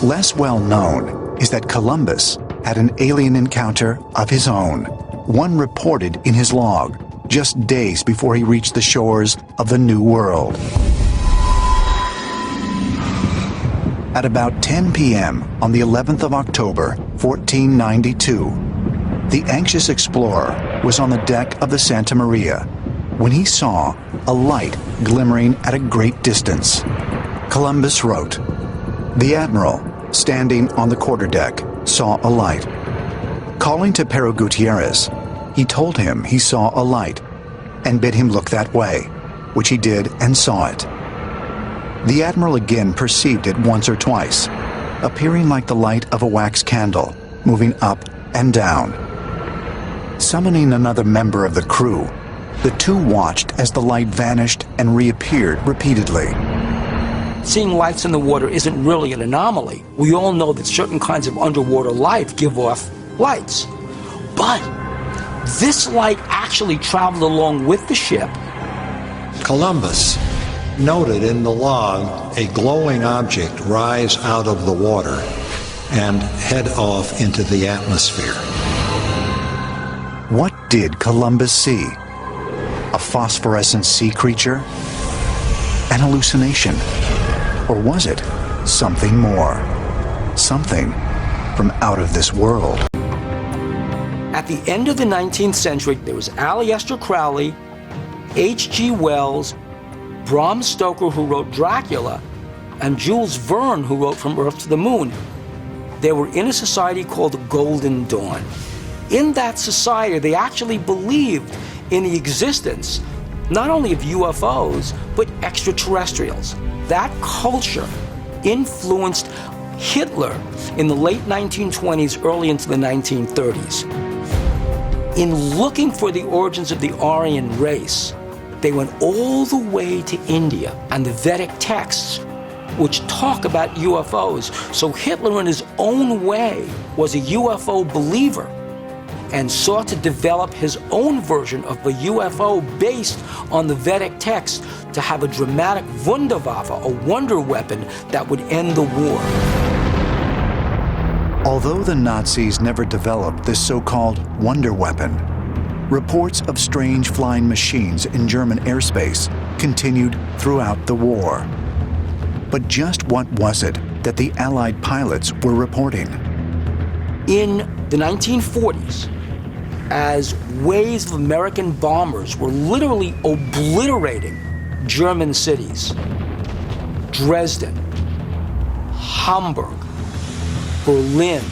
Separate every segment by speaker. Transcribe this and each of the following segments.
Speaker 1: Less well known is that Columbus had an alien encounter of his own, one reported in his log just days before he reached the shores of the New World. At about 10 p.m. on the 11th of October, 1492, the anxious explorer was on the deck of the Santa Maria when he saw a light glimmering at a great distance. Columbus wrote, "The admiral, standing on the quarterdeck, saw a light. Calling to Pero Gutierrez, he told him he saw a light and bid him look that way, which he did and saw it. The admiral again perceived it once or twice, appearing like the light of a wax candle, moving up and down. Summoning another member of the crew, the two watched as the light vanished and reappeared repeatedly."
Speaker 2: Seeing lights in the water isn't really an anomaly. We all know that certain kinds of underwater life give off lights. But this light actually traveled along with the ship.
Speaker 3: Columbus noted in the log a glowing object rise out of the water and head off into the atmosphere.
Speaker 1: What did Columbus see? A phosphorescent sea creature? An hallucination? Or was it something more? Something from out of this world?
Speaker 2: At the end of the 19th century, there was Aleister Crowley, H.G. Wells, Bram Stoker, who wrote Dracula, and Jules Verne, who wrote From Earth to the Moon. They were in a society called the Golden Dawn. In that society, they actually believed in the existence not only of UFOs, but extraterrestrials. That culture influenced Hitler in the late 1920s, early into the 1930s. In looking for the origins of the Aryan race, they went all the way to India and the Vedic texts, which talk about UFOs. So Hitler, in his own way, was a UFO believer and sought to develop his own version of a UFO based on the Vedic text to have a dramatic Wunderwaffe, a wonder weapon that would end the war.
Speaker 1: Although the Nazis never developed this so-called wonder weapon, reports of strange flying machines in German airspace continued throughout the war. But just what was it that the Allied pilots were reporting?
Speaker 2: In the 1940s, as waves of American bombers were literally obliterating German cities, Dresden, Hamburg, Berlin.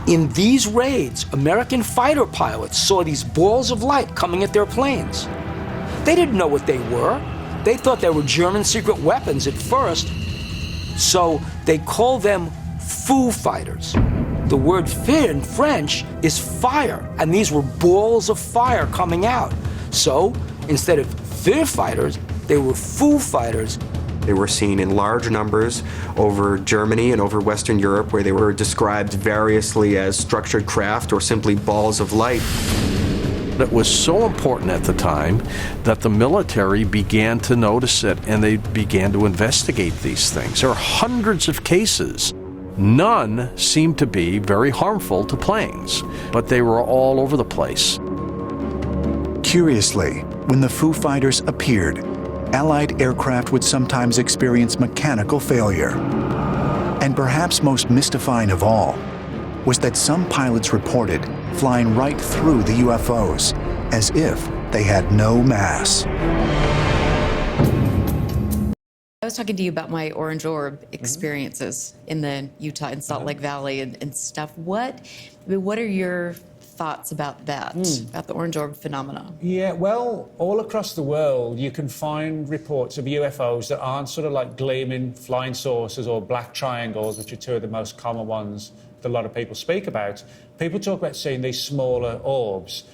Speaker 2: In these raids, American fighter pilots saw these balls of light coming at their planes. They didn't know what they were. They thought they were German secret weapons at first, so they called them Foo Fighters. The word feu in French is fire, and these were balls of fire coming out. So instead of Feu Fighters, they were Foo Fighters.
Speaker 4: They were seen in large numbers over Germany and over Western Europe, where they were described variously as structured craft or simply balls of light.
Speaker 5: It was so important at the time that the military began to notice it and they began to investigate these things. There are hundreds of cases. None seemed to be very harmful to planes, but they were all over the place.
Speaker 1: Curiously, when the Foo Fighters appeared, Allied aircraft would sometimes experience mechanical failure. And perhaps most mystifying of all was that some pilots reported flying right through the UFOs as if they had no mass.
Speaker 6: I was talking to you about my Orange Orb experiences in the Utah and Salt Lake Valley and stuff. What are your thoughts about that, about the Orange Orb phenomena?
Speaker 7: Yeah, well, all across the world, you can find reports of UFOs that aren't sort of like gleaming flying saucers or black triangles, which are two of the most common ones that a lot of people speak about. People talk about seeing these smaller orbs,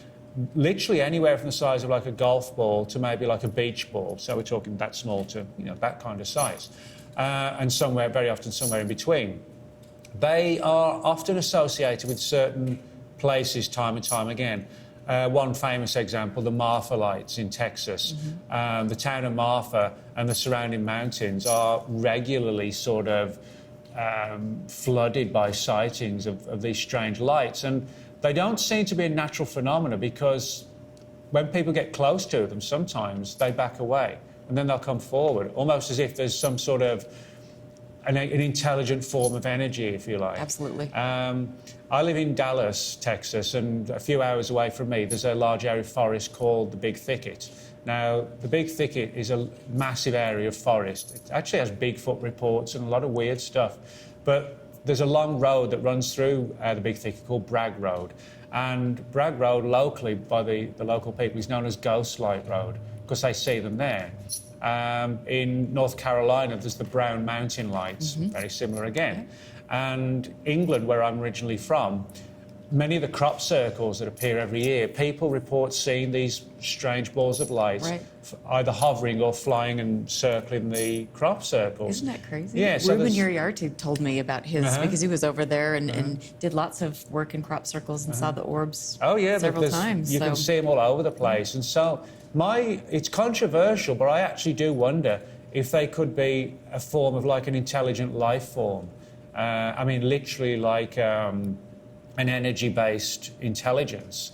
Speaker 7: literally anywhere from the size of like a golf ball to maybe like a beach ball. So we're talking that small to, that kind of size. And very often somewhere in between. They are often associated with certain places time and time again. One famous example, the Marfa Lights in Texas. The town of Marfa and the surrounding mountains are regularly sort of flooded by sightings of these strange lights. And they don't seem to be a natural phenomena, because when people get close to them, sometimes they back away and then they'll come forward, almost as if there's some sort of an intelligent form of energy, if you like.
Speaker 6: Absolutely.
Speaker 7: I live in Dallas, Texas, and a few hours away from me, there's a large area of forest called the Big Thicket. Now, the Big Thicket is a massive area of forest. It actually has Bigfoot reports and a lot of weird stuff. But there's a long road that runs through the Big Thicket called Bragg Road. And Bragg Road, locally, by the local people, is known as Ghost Light Road, because they see them there. In North Carolina, there's the Brown Mountain Lights, very similar again. And England, where I'm originally from, many of the crop circles that appear every year, people report seeing these strange balls of light, either hovering or flying and circling the crop circles.
Speaker 6: Isn't that crazy?
Speaker 7: Yeah. So
Speaker 6: Ruben Uriarte told me about his, because he was over there and did lots of work in crop circles and saw the orbs several times.
Speaker 7: You can see them all over the place. And so it's controversial, but I actually do wonder if they could be a form of like an intelligent life form. I mean, literally like an energy-based intelligence.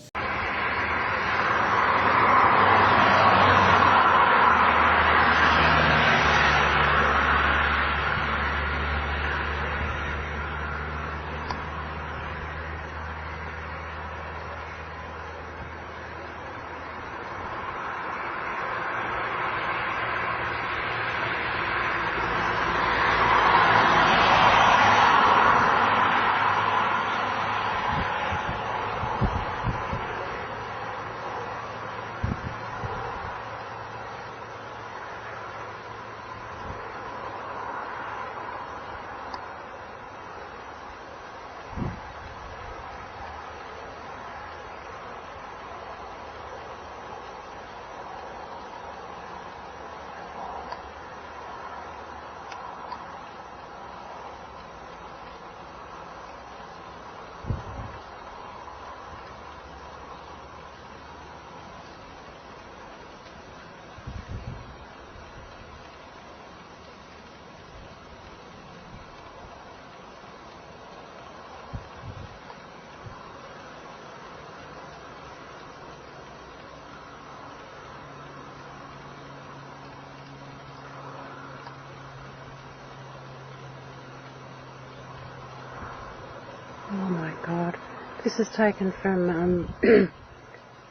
Speaker 8: Oh my God. This is taken from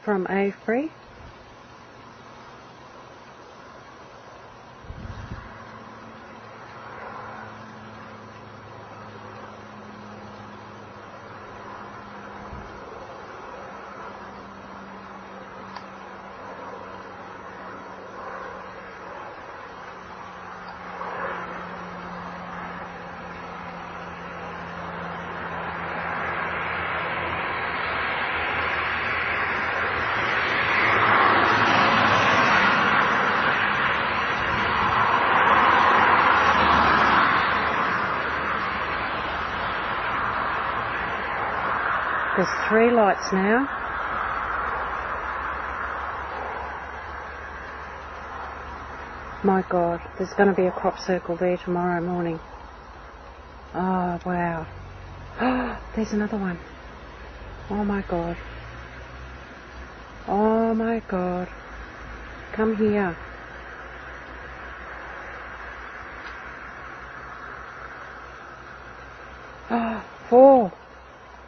Speaker 8: from Avebury. There's 3 lights now. My God, there's going to be a crop circle there tomorrow morning. Oh, wow. Oh, there's another one. Oh my God. Oh my God. Come here. Oh, 4.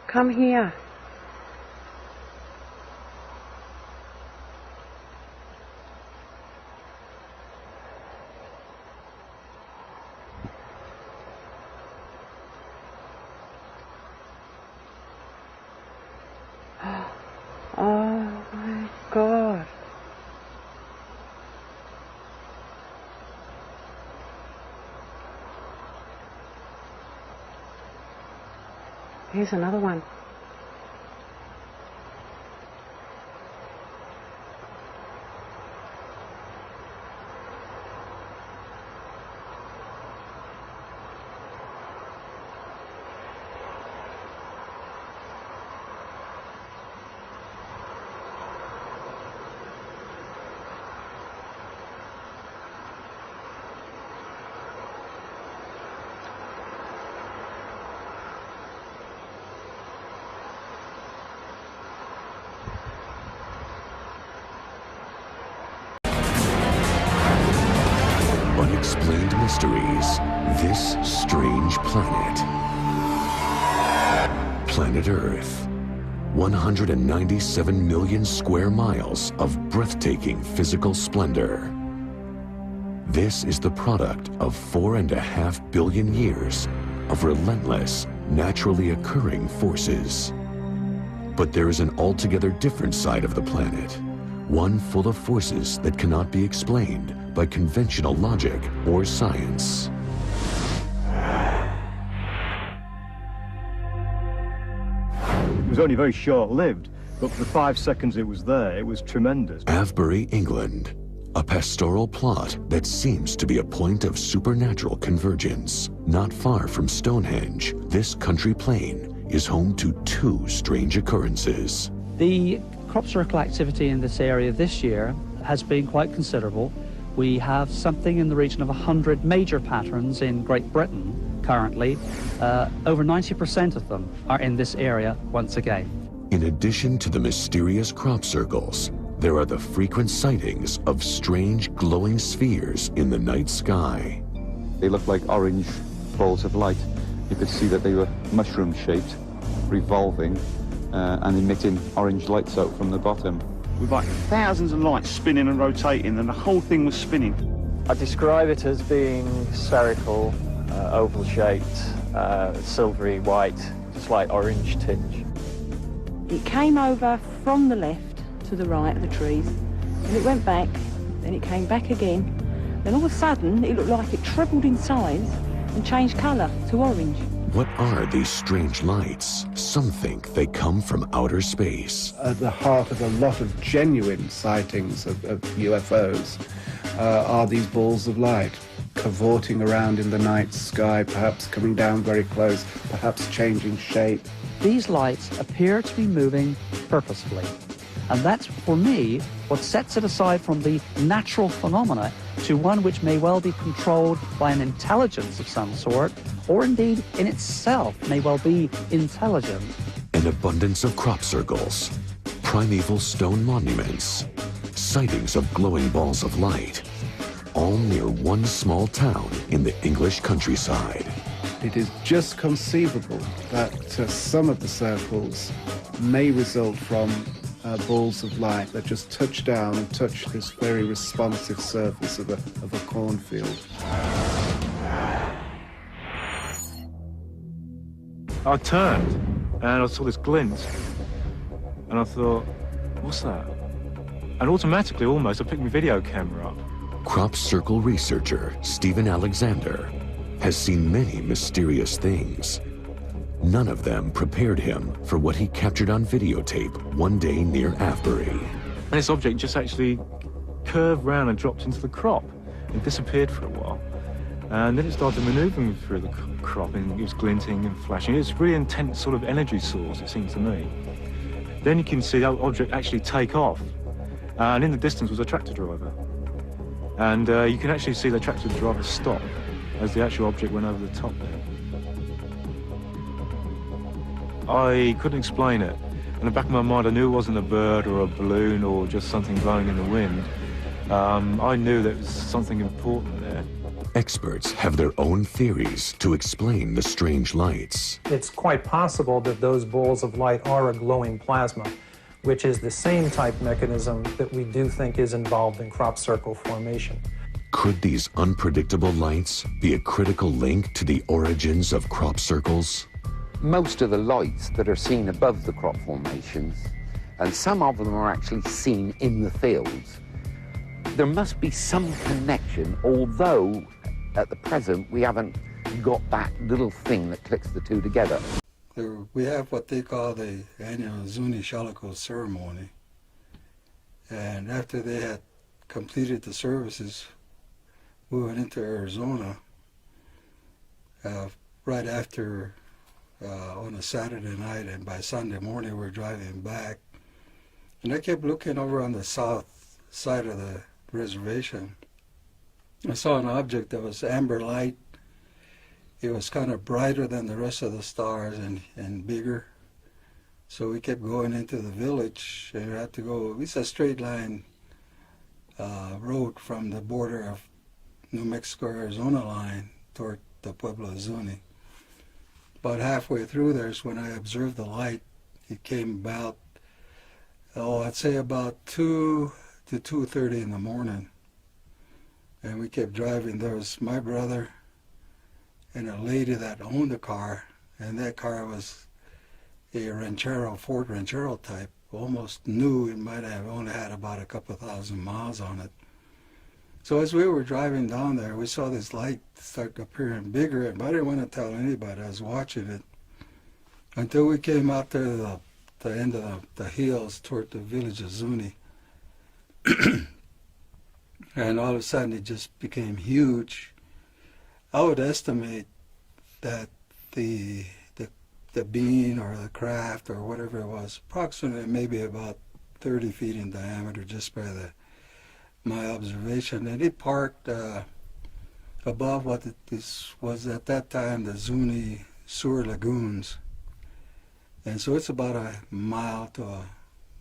Speaker 8: Come here. Oh my God. Here's another one.
Speaker 9: planet. Planet Earth. 197 million square miles of breathtaking physical splendor. This is the product of 4.5 billion years of relentless, naturally occurring forces. But there is an altogether different side of the planet, one full of forces that cannot be explained by conventional logic or science.
Speaker 10: It was only very short-lived, but for the 5 seconds it was there, it was tremendous.
Speaker 9: Avebury, England. A pastoral plot that seems to be a point of supernatural convergence. Not far from Stonehenge, this country plain is home to 2 strange occurrences.
Speaker 11: The crop circle activity in this area this year has been quite considerable. We have something in the region of 100 major patterns in Great Britain currently. Over 90% of them are in this area once again.
Speaker 9: In addition to the mysterious crop circles, there are the frequent sightings of strange glowing spheres in the night sky.
Speaker 12: They looked like orange balls of light. You could see that they were mushroom-shaped, revolving, and emitting orange lights out from the bottom.
Speaker 13: With like thousands of lights spinning and rotating, and the whole thing was spinning.
Speaker 14: I describe it as being spherical, oval-shaped, silvery white, just like orange tinge.
Speaker 8: It came over from the left to the right of the trees, and it went back, then it came back again. Then all of a sudden, it looked like it trebled in size and changed colour to orange.
Speaker 9: What are these strange lights? Some think they come from outer space.
Speaker 15: At the heart of a lot of genuine sightings of UFOs are these balls of light, cavorting around in the night sky, perhaps coming down very close, perhaps changing shape.
Speaker 11: These lights appear to be moving purposefully. And that's, for me, what sets it aside from the natural phenomena to one which may well be controlled by an intelligence of some sort, or indeed in itself may well be intelligent.
Speaker 9: An abundance of crop circles, primeval stone monuments, sightings of glowing balls of light, all near one small town in the English countryside.
Speaker 15: It is just conceivable that some of the circles may result from balls of light that just touch down and touch this very responsive surface of a cornfield.
Speaker 10: I turned and I saw this glint, and I thought, what's that? And automatically, almost, I picked my video camera up.
Speaker 9: Crop circle researcher Stephen Alexander has seen many mysterious things. None of them prepared him for what he captured on videotape one day near Avebury.
Speaker 10: And this object just actually curved round and dropped into the crop and disappeared for a while. And then it started maneuvering through the crop, and it was glinting and flashing. It's a really intense sort of energy source, it seems to me. Then you can see the object actually take off. And in the distance was a tractor driver. And you can actually see the tractor driver stop as the actual object went over the top there. I couldn't explain it. In the back of my mind, I knew it wasn't a bird or a balloon or just something blowing in the wind. I knew there was something important there.
Speaker 9: Experts have their own theories to explain the strange lights.
Speaker 16: It's quite possible that those balls of light are a glowing plasma, which is the same type mechanism that we do think is involved in crop circle formation.
Speaker 9: Could these unpredictable lights be a critical link to the origins of crop circles?
Speaker 17: Most of the lights that are seen above the crop formations, and some of them are actually seen in the fields, there must be some connection, although at the present we haven't got that little thing that clicks the two together.
Speaker 18: We have what they call the annual Zuni Shalako ceremony, and after they had completed the services, we went into Arizona right after on a Saturday night, and by Sunday morning we were driving back, and I kept looking over on the south side of the reservation. I saw an object that was amber light. It was kind of brighter than the rest of the stars and bigger. So we kept going into the village, and we had to go, it's a straight line road from the border of New Mexico-Arizona line toward the Pueblo Zuni. about halfway through there's when I observed the light. It came about, I'd say about 2 to 2:30 in the morning. And we kept driving. There was my brother and a lady that owned the car, and that car was a Ranchero, Ford Ranchero type, almost new. It might have only had about a couple thousand miles on it. So as we were driving down there, we saw this light start appearing bigger, but I didn't want to tell anybody. I was watching it until we came out there to the end of the hills toward the village of Zuni. And all of a sudden it just became huge. I would estimate that the beam or the craft or whatever it was, approximately maybe about 30 feet in diameter, just by my observation. And it parked above what was at that time the Zuni sewer lagoons. And so it's about a mile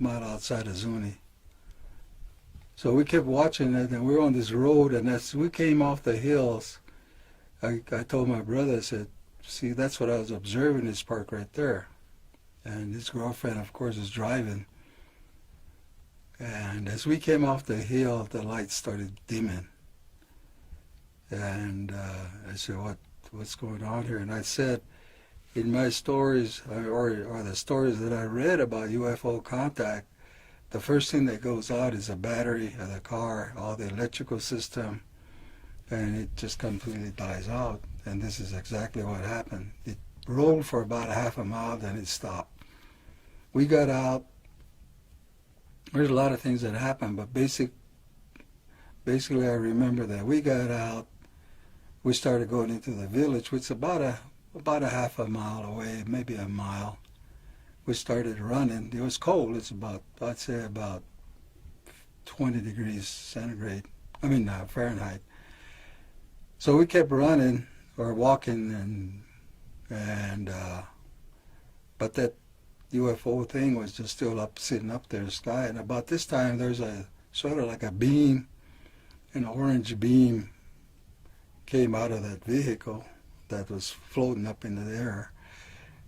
Speaker 18: outside of Zuni. So we kept watching it, and we were on this road, and as we came off the hills, I told my brother, I said, see, that's what I was observing, this park right there. And his girlfriend, of course, is driving. And as we came off the hill, the lights started dimming. And I said, what's going on here? And I said, in my stories, or the stories that I read about UFO contact, the first thing that goes out is the battery of the car, all the electrical system, and it just completely dies out. And this is exactly what happened. It rolled for about a half a mile, then it stopped. We got out. There's a lot of things that happened, but basically I remember that we got out. We started going into the village, which is about a half a mile away, maybe a mile. We started running. It was cold. It's about, I'd say about 20 degrees centigrade. Fahrenheit. So we kept running or walking, but that UFO thing was just still sitting up there in the sky. And about this time, there's a sort of like a beam, an orange beam came out of that vehicle that was floating up into the air.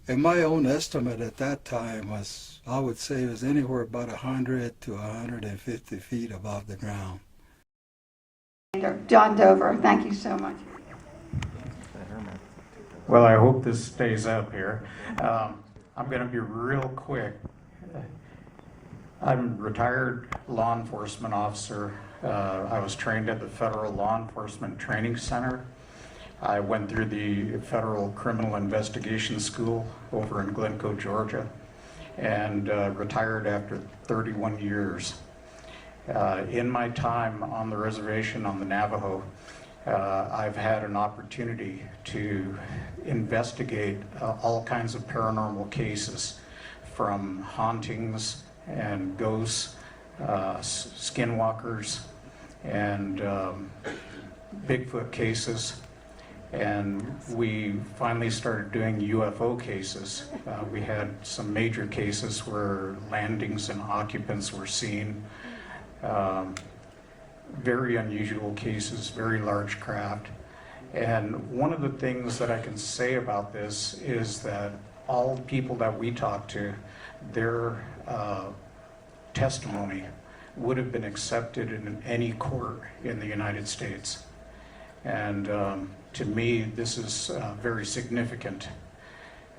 Speaker 18: And my own estimate at that time was, I would say it was anywhere about 100 to 150 feet above the ground.
Speaker 19: John Dover, thank you so much.
Speaker 20: Well, I hope this stays up here. I'm going to be real quick. I'm a retired law enforcement officer. I was trained at the Federal Law Enforcement Training Center. I went through the Federal Criminal Investigation School over in Glencoe, Georgia, and retired after 31 years. In my time on the reservation on the Navajo, I've had an opportunity to investigate all kinds of paranormal cases, from hauntings and ghosts, skinwalkers, and Bigfoot cases. And we finally started doing UFO cases. We had some major cases where landings and occupants were seen. Very unusual cases, very large craft. And one of the things that I can say about this is that all people that we talked to, their testimony would have been accepted in any court in the United States. And to me, this is very significant.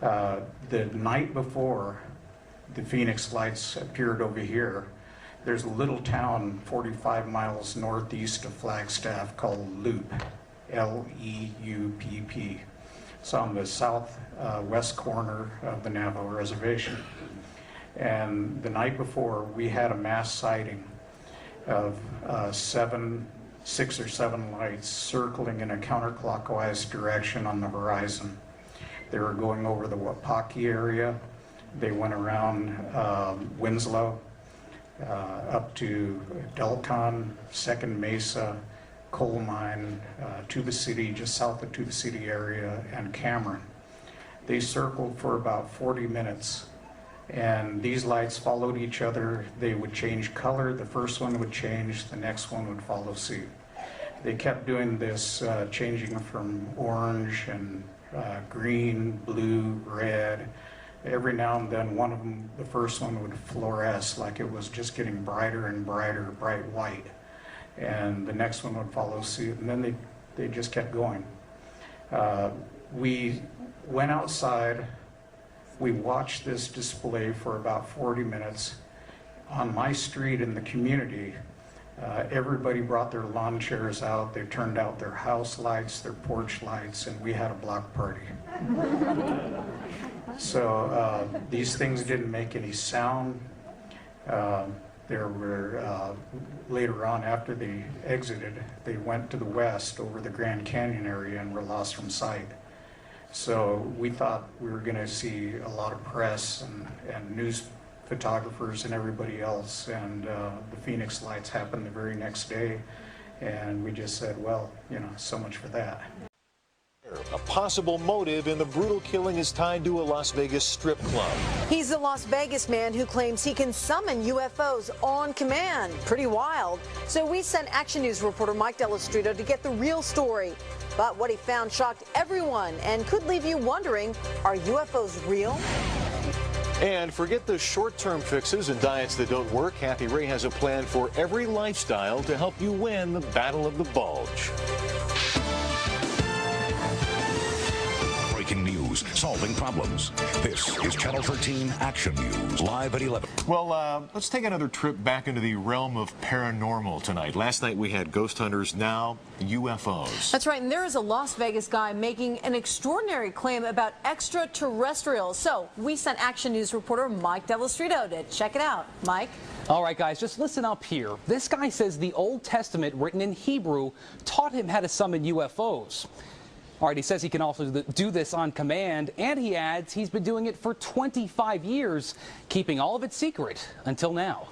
Speaker 20: The night before the Phoenix lights appeared over here, there's a little town 45 miles northeast of Flagstaff called Leupp, L-E-U-P-P. It's on the southwest corner of the Navajo Reservation. And the night before, we had a mass sighting of 6 or 7 lights circling in a counterclockwise direction on the horizon. They were going over the Wapaki area. They went around Winslow, up to Delcon, Second Mesa, Coal Mine, Tuba City, just south of Tuba City area, and Cameron. They circled for about 40 minutes, and these lights followed each other. They would change color. The first one would change, the next one would follow suit. They kept doing this, changing from orange and green, blue, red. Every now and then one of them, the first one would fluoresce like it was just getting brighter and brighter, bright white. And the next one would follow suit, and then they just kept going. We went outside, we watched this display for about 40 minutes. On my street in the community, everybody brought their lawn chairs out, they turned out their house lights, their porch lights, and we had a block party. So these things didn't make any sound. There were, later on after they exited, they went to the west over the Grand Canyon area and were lost from sight. So we thought we were going to see a lot of press and news photographers and everybody else, and the Phoenix Lights happened the very next day, and we just said, well, you know, so much for that.
Speaker 19: A possible motive in the brutal killing is tied to a Las Vegas strip club.
Speaker 21: He's the Las Vegas man who claims he can summon UFOs on command. Pretty wild. So we sent Action News reporter Mike Dell'Ostrito to get the real story. But what he found shocked everyone and could leave you wondering, are UFOs real?
Speaker 19: And forget the short-term fixes and diets that don't work. Kathy Ray has a plan for every lifestyle to help you win the battle of the bulge.
Speaker 22: Breaking news, solving problems. This is Channel 13 Action News, live at 11.
Speaker 19: Well, let's take another trip back into the realm of paranormal tonight. Last night we had ghost hunters, now UFOs.
Speaker 21: That's right, and there is a Las Vegas guy making an extraordinary claim about extraterrestrials. So we sent Action News reporter Mike Dell'Ostrito to check it out. Mike?
Speaker 23: All right, guys, just listen up here. This guy says the Old Testament, written in Hebrew, taught him how to summon UFOs. All right, he says he can also do this on command, and he adds he's been doing it for 25 years, keeping all of it secret until now.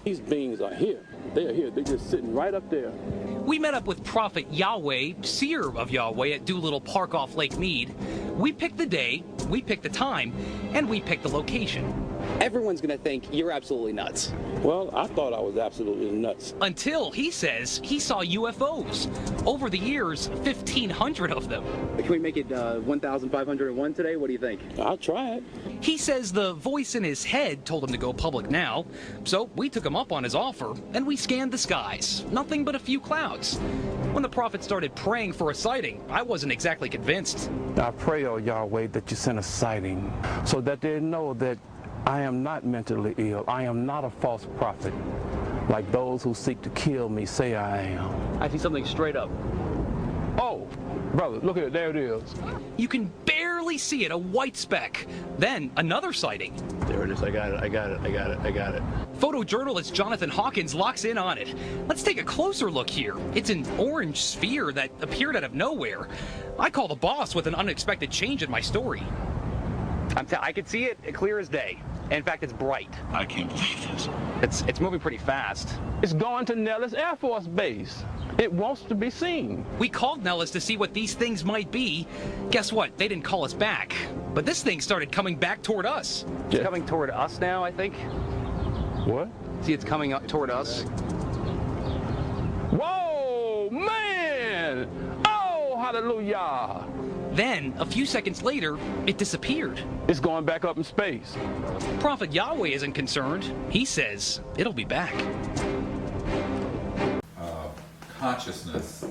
Speaker 24: These beings are here. They are here. They're just sitting right up there.
Speaker 25: We met up with Prophet Yahweh, seer of Yahweh, at Doolittle Park off Lake Mead. We picked the day, we picked the time, and we picked the location.
Speaker 23: Everyone's going to think you're absolutely nuts.
Speaker 24: Well, I thought I was absolutely nuts.
Speaker 25: Until he says he saw UFOs. Over the years, 1,500 of them.
Speaker 23: Can we make it 1,501 today? What do you think?
Speaker 24: I'll try it.
Speaker 25: He says the voice in his head told him to go public now, so we took him up on his offer, and we scanned the skies. Nothing but a few clouds. When the prophet started praying for a sighting, I wasn't exactly convinced.
Speaker 24: I pray, oh Yahweh, that you send a sighting so that they know that I am not mentally ill. I am not a false prophet, like those who seek to kill me say I am.
Speaker 23: I see something straight up.
Speaker 24: Oh, brother, look at it. There it is.
Speaker 25: You can barely see it, a white speck. Then another sighting.
Speaker 24: There it is. I got it. I got it. I got it. I got it.
Speaker 25: Photojournalist Jonathan Hawkins locks in on it. Let's take a closer look here. It's an orange sphere that appeared out of nowhere. I call the boss with an unexpected change in my story.
Speaker 23: I can see it clear as day. In fact, it's bright.
Speaker 24: I can't believe this.
Speaker 23: It's moving pretty fast.
Speaker 24: It's going to Nellis Air Force Base. It wants to be seen.
Speaker 25: We called Nellis to see what these things might be. Guess what? They didn't call us back. But this thing started coming back toward us.
Speaker 23: It's coming toward us now, I think.
Speaker 24: What?
Speaker 23: See, it's coming up toward us.
Speaker 24: Whoa, man! Oh, hallelujah!
Speaker 25: Then, a few seconds later, it disappeared.
Speaker 24: It's going back up in space.
Speaker 25: Prophet Yahweh isn't concerned. He says it'll be back.
Speaker 26: Consciousness,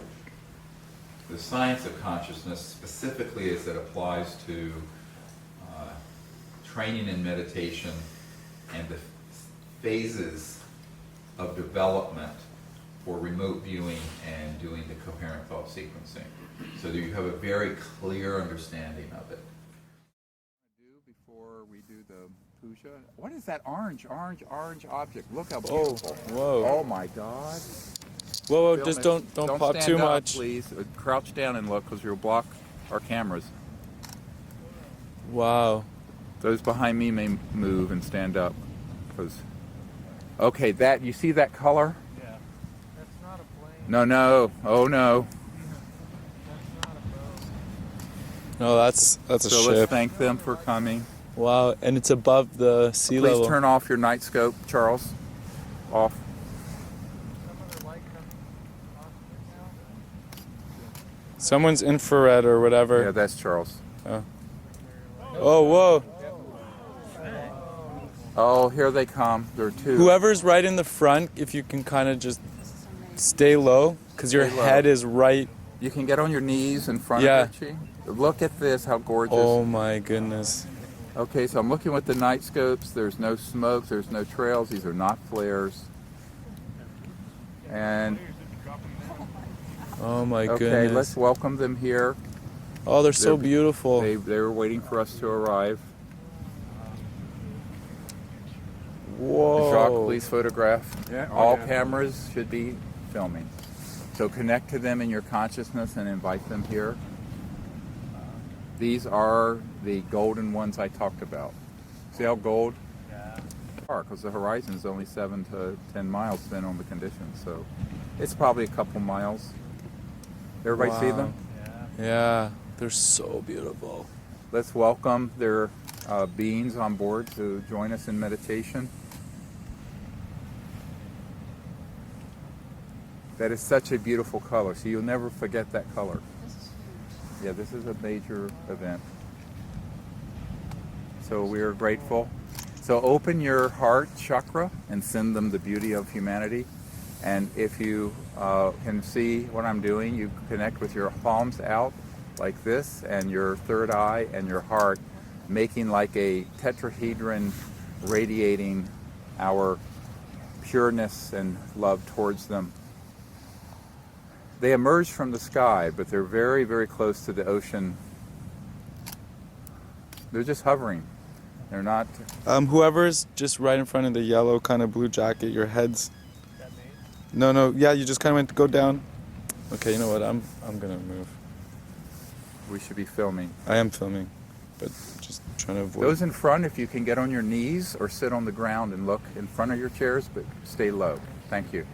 Speaker 26: the science of consciousness, specifically as it applies to training in meditation and the phases of development for remote viewing and doing the coherent thought sequencing. So that you have a very clear understanding of it.
Speaker 27: Before we do the puja, what is that orange object? Look how beautiful.
Speaker 28: Whoa.
Speaker 27: Oh my God.
Speaker 28: Whoa,
Speaker 27: Film
Speaker 28: just
Speaker 27: it.
Speaker 28: don't pop
Speaker 27: stand
Speaker 28: too
Speaker 27: up,
Speaker 28: much.
Speaker 27: Please crouch down and look, because you'll block our cameras.
Speaker 28: Wow.
Speaker 27: Those behind me may move and stand up, because. Okay, that you see that color?
Speaker 28: Yeah. That's not a plane.
Speaker 27: No. Oh no.
Speaker 28: No, that's a ship.
Speaker 27: So let's thank them for coming.
Speaker 28: Wow, and it's above the sea level.
Speaker 27: Please turn off your night scope, Charles. Off.
Speaker 28: Someone's infrared or whatever.
Speaker 27: Yeah, that's Charles.
Speaker 28: Oh. Oh, whoa.
Speaker 27: Oh, here they come. There are two.
Speaker 28: Whoever's right in the front, if you can kind of just stay low, because your
Speaker 27: Stay low.
Speaker 28: head is right.
Speaker 27: You can get on your knees in front
Speaker 28: Yeah.
Speaker 27: of Richie. Look at this, how gorgeous.
Speaker 28: Oh my goodness.
Speaker 27: Okay, so I'm looking with the night scopes. There's no smoke, there's no trails. These are not flares. And
Speaker 28: oh my
Speaker 27: okay,
Speaker 28: goodness.
Speaker 27: let's welcome them here.
Speaker 28: Oh, they're so beautiful.
Speaker 27: They were waiting for us to arrive.
Speaker 28: Whoa.
Speaker 27: Jacques, please photograph.
Speaker 28: Yeah,
Speaker 27: All
Speaker 28: yeah.
Speaker 27: cameras should be filming. So connect to them in your consciousness and invite them here. These are the golden ones I talked about. See how gold? Because the horizon is only 7 to 10 miles depending on the conditions. So it's probably a couple miles. Everybody see them?
Speaker 28: Yeah, they're so beautiful.
Speaker 27: Let's welcome their beings on board to join us in meditation. That is such a beautiful color, so you'll never forget that color. Yeah, this is a major event. So we are grateful. So open your heart chakra and send them the beauty of humanity. And if you can see what I'm doing, you connect with your palms out like this and your third eye and your heart, making like a tetrahedron radiating our pureness and love towards them. They emerge from the sky, but they're very, very close to the ocean. They're just hovering. They're not...
Speaker 28: Whoever's just right in front of the yellow kind of blue jacket, your head's... No, yeah, you just kind of went to go down. Okay, you know what, I'm gonna move.
Speaker 27: We should be filming.
Speaker 28: I am filming, but just trying to avoid...
Speaker 27: Those in front, if you can get on your knees or sit on the ground and look in front of your chairs, but stay low. Thank you.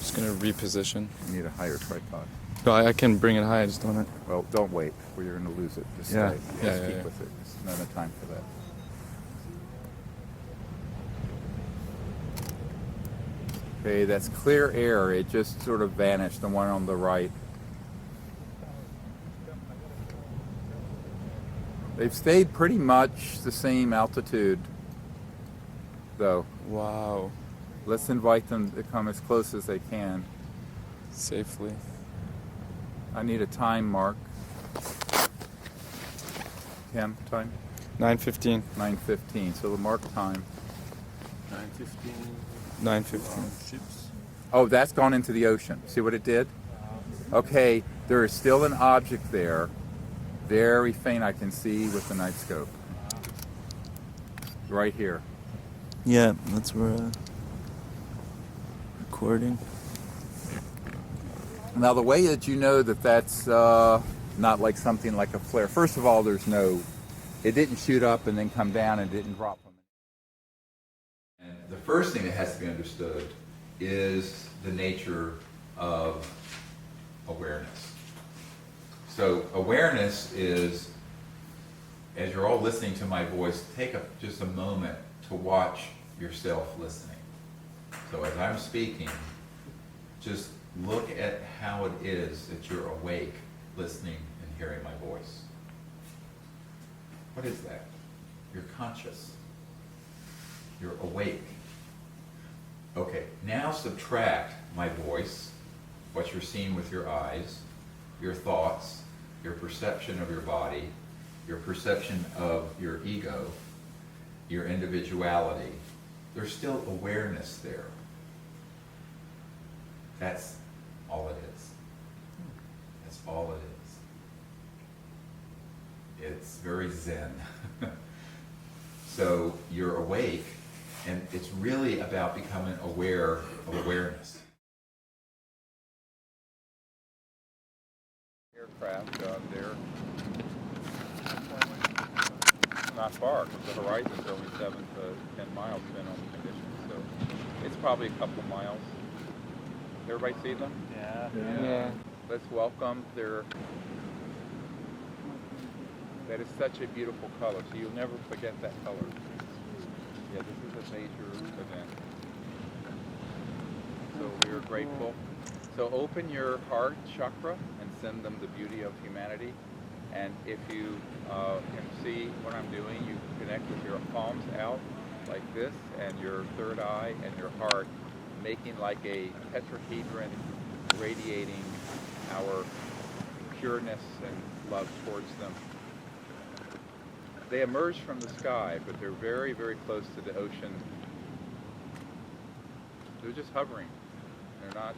Speaker 28: Just gonna reposition.
Speaker 27: You need a higher tripod.
Speaker 28: No, I can bring it high, I just don't want it.
Speaker 27: Well, don't wait, or you're going to lose it. Just
Speaker 28: Yeah.
Speaker 27: stay.
Speaker 28: Yeah,
Speaker 27: Just
Speaker 28: yeah,
Speaker 27: keep
Speaker 28: yeah.
Speaker 27: with it. There's no time for that. Okay, that's clear air. It just sort of vanished, the one on the right. They've stayed pretty much the same altitude, though.
Speaker 28: Wow.
Speaker 27: Let's invite them to come as close as they can.
Speaker 28: Safely.
Speaker 27: I need a time mark. Tim, time?
Speaker 28: 9:15.
Speaker 27: 9:15. So the mark time.
Speaker 28: 9:15.
Speaker 27: Oh, that's gone into the ocean. See what it did? Okay, there is still an object there. Very faint, I can see with the night scope. Right here.
Speaker 28: Yeah, that's where recording.
Speaker 27: Now, the way that you know that that's not like something like a flare, first of all, there's no, it didn't shoot up and then come down and didn't drop from it.
Speaker 26: And the first thing that has to be understood is the nature of awareness. So awareness is, as you're all listening to my voice, take just a moment to watch yourself listening. So as I'm speaking, just look at how it is that you're awake, listening and hearing my voice. What is that? You're conscious. You're awake. Okay, now subtract my voice, what you're seeing with your eyes, your thoughts, your perception of your body, your perception of your ego, your individuality. There's still awareness there. That's all it is. That's all it is. It's very zen. So you're awake, and it's really about becoming aware of awareness.
Speaker 27: Aircraft there. Not far, because the horizon's only 7 to 10 miles depending on the conditions. So it's probably a couple miles. Everybody see them?
Speaker 28: Yeah.
Speaker 27: Let's welcome their... That is such a beautiful color, so you'll never forget that color. Yeah, this is a major event. so we are grateful. So open your heart chakra and send them the beauty of humanity. And if you can see what I'm doing, you connect with your palms out like this, and your third eye and your heart, making like a tetrahedron, radiating our pureness and love towards them. They emerge from the sky, but they're very, very close to the ocean. They're just hovering. They're not.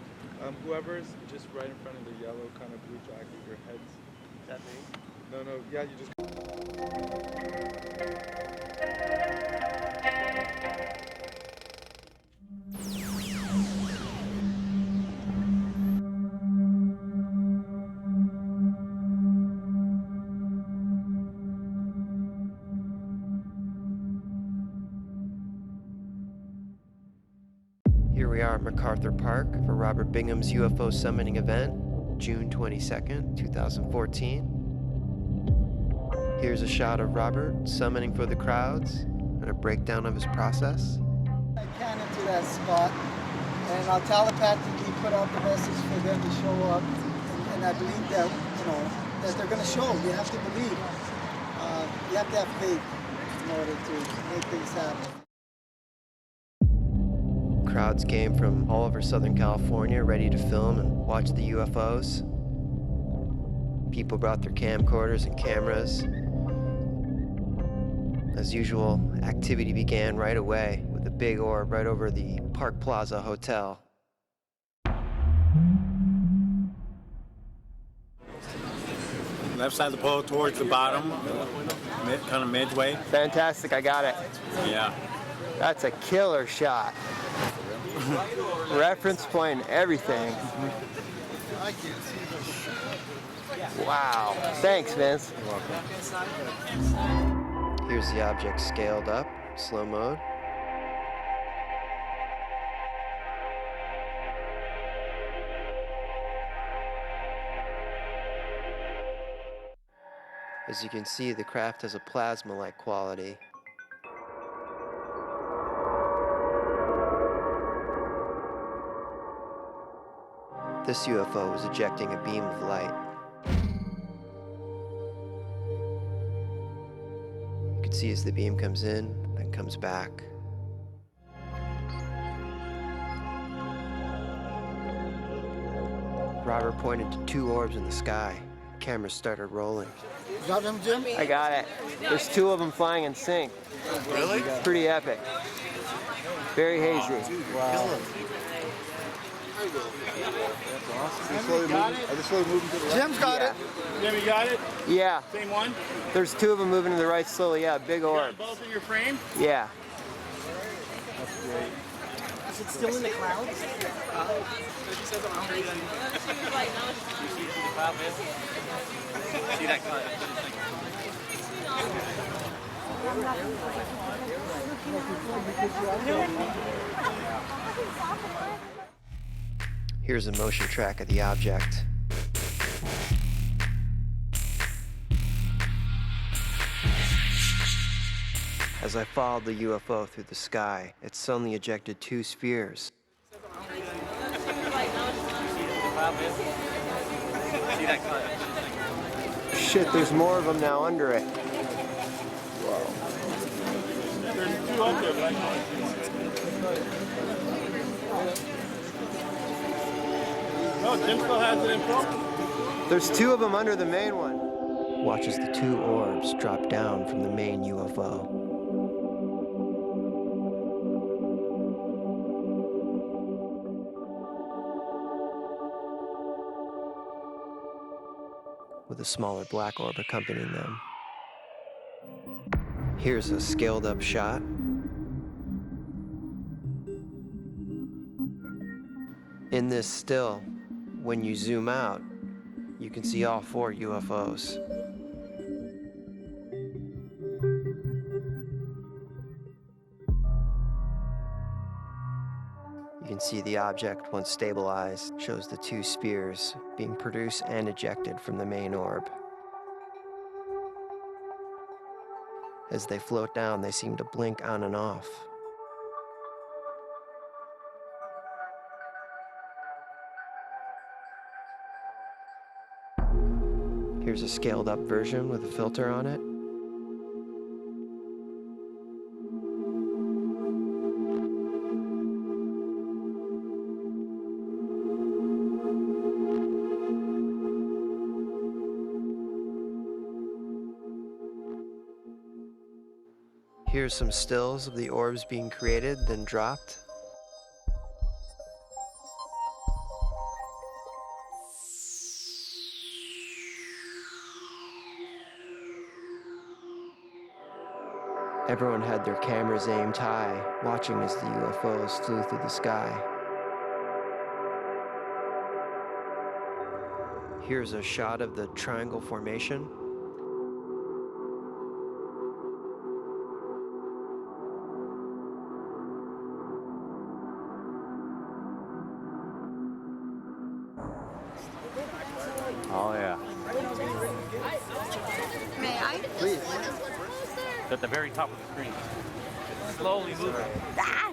Speaker 28: Whoever's just right in front of the yellow kind of blue jacket, your head's. Is that me? No, no, yeah, you just.
Speaker 1: Here we are at MacArthur Park for Robert Bingham's UFO summoning event, June 22nd, 2014. Here's a shot of Robert summoning for the crowds and a breakdown of his process.
Speaker 2: I can into that spot, and I'll telepathically put out the message for them to show up, and I believe that, that they're going to show. You have to believe. You have to have faith in order to make things happen.
Speaker 1: Crowds came from all over Southern California ready to film and watch the UFOs. People brought their camcorders and cameras. As usual, activity began right away with a big orb right over the Park Plaza Hotel.
Speaker 3: Left side of the pole towards the bottom, kind of midway.
Speaker 1: Fantastic, I got it.
Speaker 3: Yeah.
Speaker 1: That's a killer shot. Reference point, everything. Wow. Thanks, Vince.
Speaker 3: You're welcome.
Speaker 1: Here's the object scaled up, slow mode. As you can see, the craft has a plasma-like quality. This UFO was ejecting a beam of light. You can see as the beam comes in, then comes back. Robert pointed to two orbs in the sky. Cameras started rolling.
Speaker 2: Got them, Jim?
Speaker 1: I got it. There's two of them flying in sync.
Speaker 2: Really?
Speaker 1: Pretty epic. Very hazy.
Speaker 2: Wow. Jim's got it.
Speaker 3: Jim, you got it?
Speaker 1: Yeah.
Speaker 3: Same one?
Speaker 1: There's two of them moving to the right slowly. Yeah, big orb.
Speaker 3: Both in your frame?
Speaker 1: Yeah.
Speaker 3: That's great.
Speaker 2: Is it still in the clouds?
Speaker 3: See that cloud?
Speaker 1: Here's a motion track of the object. As I followed the UFO through the sky, it suddenly ejected two spheres. Shit, there's more of them now under it.
Speaker 3: There's two up there, but I know. No, Jim still has it in front.
Speaker 1: There's two of them under the main one. Watch as the two orbs drop down from the main UFO. With a smaller black orb accompanying them. Here's a scaled up shot. In this still, when you zoom out, you can see all four UFOs. You can see the object, once stabilized, shows the two spheres being produced and ejected from the main orb. As they float down, they seem to blink on and off. Here's a scaled up version with a filter on it. Here's some stills of the orbs being created, then dropped. Everyone had their cameras aimed high, watching as the UFOs flew through the sky. Here's a shot of the triangle formation.
Speaker 4: Oh, yeah.
Speaker 5: May I?
Speaker 4: Please. It's at the very top of the screen. Slowly moving.
Speaker 5: Ah!